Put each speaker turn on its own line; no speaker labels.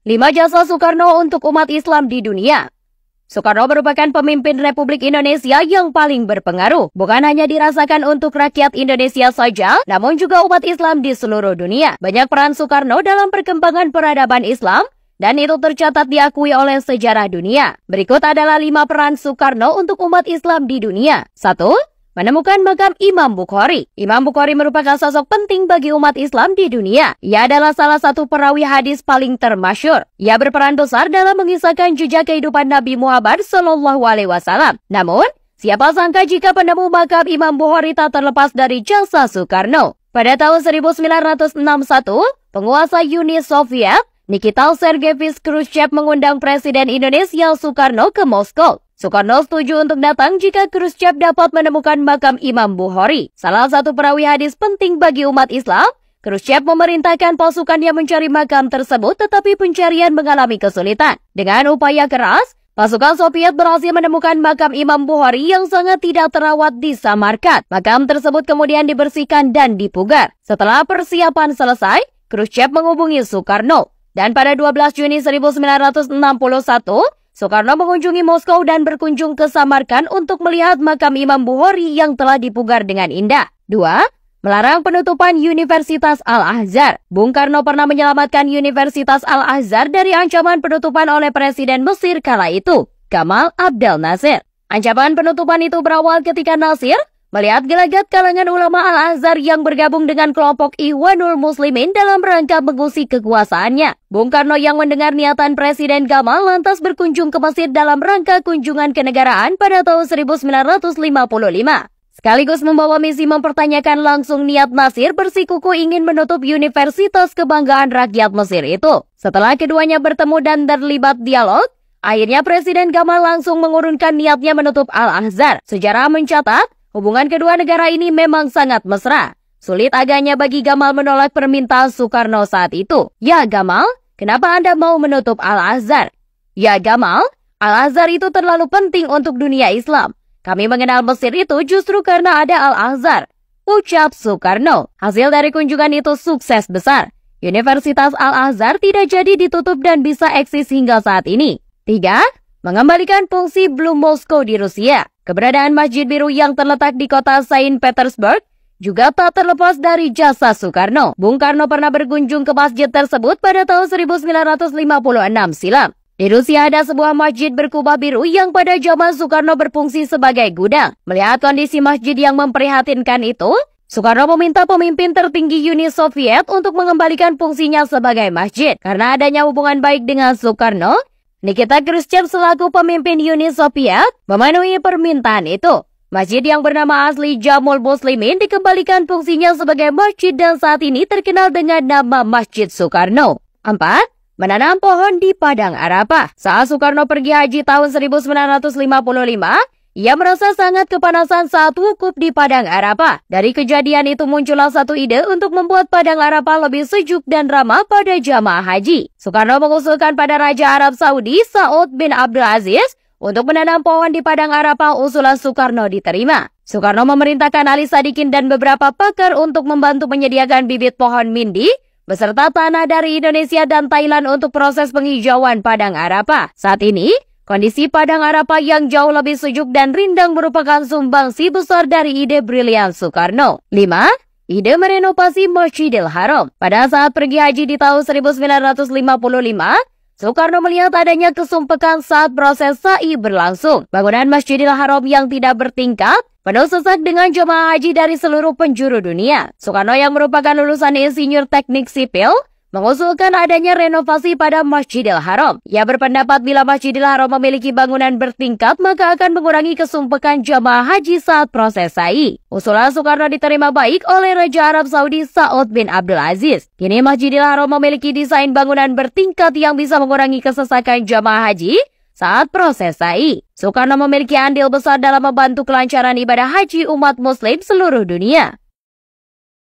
5 jasa Soekarno untuk umat Islam di dunia. Soekarno merupakan pemimpin Republik Indonesia yang paling berpengaruh. Bukan hanya dirasakan untuk rakyat Indonesia saja, namun juga umat Islam di seluruh dunia. Banyak peran Soekarno dalam perkembangan peradaban Islam, dan itu tercatat diakui oleh sejarah dunia. Berikut adalah 5 peran Soekarno untuk umat Islam di dunia. 1. Menemukan makam Imam Bukhari. Imam Bukhari merupakan sosok penting bagi umat Islam di dunia. Ia adalah salah satu perawi hadis paling termasyhur. Ia berperan besar dalam mengisahkan jejak kehidupan Nabi Muhammad SAW. Namun, siapa sangka jika penemu makam Imam Bukhari tak terlepas dari jasa Soekarno. Pada tahun 1961, penguasa Uni Soviet, Nikita Sergeyevich Khrushchev mengundang Presiden Indonesia Soekarno ke Moskow. Soekarno setuju untuk datang jika Khrushchev dapat menemukan makam Imam Bukhari. Salah satu perawi hadis penting bagi umat Islam, Khrushchev memerintahkan pasukannya mencari makam tersebut, tetapi pencarian mengalami kesulitan. Dengan upaya keras, pasukan Soviet berhasil menemukan makam Imam Bukhari yang sangat tidak terawat di Samarkand. Makam tersebut kemudian dibersihkan dan dipugar. Setelah persiapan selesai, Khrushchev menghubungi Soekarno. Dan pada 12 Juni 1961, Soekarno mengunjungi Moskow dan berkunjung ke Samarkand untuk melihat makam Imam Bukhari yang telah dipugar dengan indah. 2. Melarang penutupan Universitas Al-Azhar. Bung Karno pernah menyelamatkan Universitas Al-Azhar dari ancaman penutupan oleh Presiden Mesir kala itu, Gamal Abdel Nasser. Ancaman penutupan itu berawal ketika Nasir melihat gelagat kalangan ulama Al-Azhar yang bergabung dengan kelompok Ikhwanul Muslimin dalam rangka mengusik kekuasaannya. Bung Karno yang mendengar niatan Presiden Gamal lantas berkunjung ke Mesir dalam rangka kunjungan kenegaraan pada tahun 1955. Sekaligus membawa misi mempertanyakan langsung niat Nasir bersikukuh ingin menutup Universitas Kebanggaan Rakyat Mesir itu. Setelah keduanya bertemu dan terlibat dialog, akhirnya Presiden Gamal langsung mengurunkan niatnya menutup Al-Azhar. Sejarah mencatat, hubungan kedua negara ini memang sangat mesra. Sulit agaknya bagi Gamal menolak permintaan Soekarno saat itu. Ya Gamal, kenapa Anda mau menutup Al-Azhar? Ya Gamal, Al-Azhar itu terlalu penting untuk dunia Islam. Kami mengenal Mesir itu justru karena ada Al-Azhar, ucap Soekarno. Hasil dari kunjungan itu sukses besar. Universitas Al-Azhar tidak jadi ditutup dan bisa eksis hingga saat ini. 3. Mengembalikan fungsi Blue Moscow di Rusia. Keberadaan Masjid Biru yang terletak di kota Saint Petersburg juga tak terlepas dari jasa Soekarno. Bung Karno pernah berkunjung ke masjid tersebut pada tahun 1956 silam. Di Rusia ada sebuah masjid berkubah biru yang pada zaman Soekarno berfungsi sebagai gudang. Melihat kondisi masjid yang memprihatinkan itu, Soekarno meminta pemimpin tertinggi Uni Soviet untuk mengembalikan fungsinya sebagai masjid. Karena adanya hubungan baik dengan Soekarno, Nikita Khrushchev selaku pemimpin Uni Soviet memenuhi permintaan itu. Masjid yang bernama asli Jamul Muslimin dikembalikan fungsinya sebagai masjid dan saat ini terkenal dengan nama Masjid Soekarno. 4. Menanam pohon di Padang Arafah. Saat Soekarno pergi haji tahun 1955, ia merasa sangat kepanasan saat wukuf di Padang Arafah. Dari kejadian itu muncullah satu ide untuk membuat Padang Arafah lebih sejuk dan ramah pada jamaah haji. Soekarno mengusulkan pada Raja Arab Saudi Saud bin Abdul Aziz untuk menanam pohon di Padang Arafah. Usulan Soekarno diterima. Soekarno memerintahkan Ali Sadikin dan beberapa pakar untuk membantu menyediakan bibit pohon mindi beserta tanah dari Indonesia dan Thailand untuk proses penghijauan Padang Arafah. Saat ini, kondisi Padang Arafah yang jauh lebih sejuk dan rindang merupakan sumbangsi besar dari ide brilian Soekarno. 5. Ide merenovasi Masjidil Haram. Pada saat pergi haji di tahun 1955, Soekarno melihat adanya kesumpekan saat proses sa'i berlangsung. Bangunan Masjidil Haram yang tidak bertingkat penuh sesak dengan jemaah haji dari seluruh penjuru dunia. Soekarno yang merupakan lulusan insinyur teknik sipil mengusulkan adanya renovasi pada Masjidil Haram. Ia berpendapat bila Masjidil Haram memiliki bangunan bertingkat, maka akan mengurangi kesumpekan jamaah haji saat proses sa'i. Usulan Soekarno diterima baik oleh Raja Arab Saudi Saud bin Abdul Aziz. Kini Masjidil Haram memiliki desain bangunan bertingkat yang bisa mengurangi kesesakan jamaah haji saat proses sa'i. Soekarno memiliki andil besar dalam membantu kelancaran ibadah haji umat muslim seluruh dunia.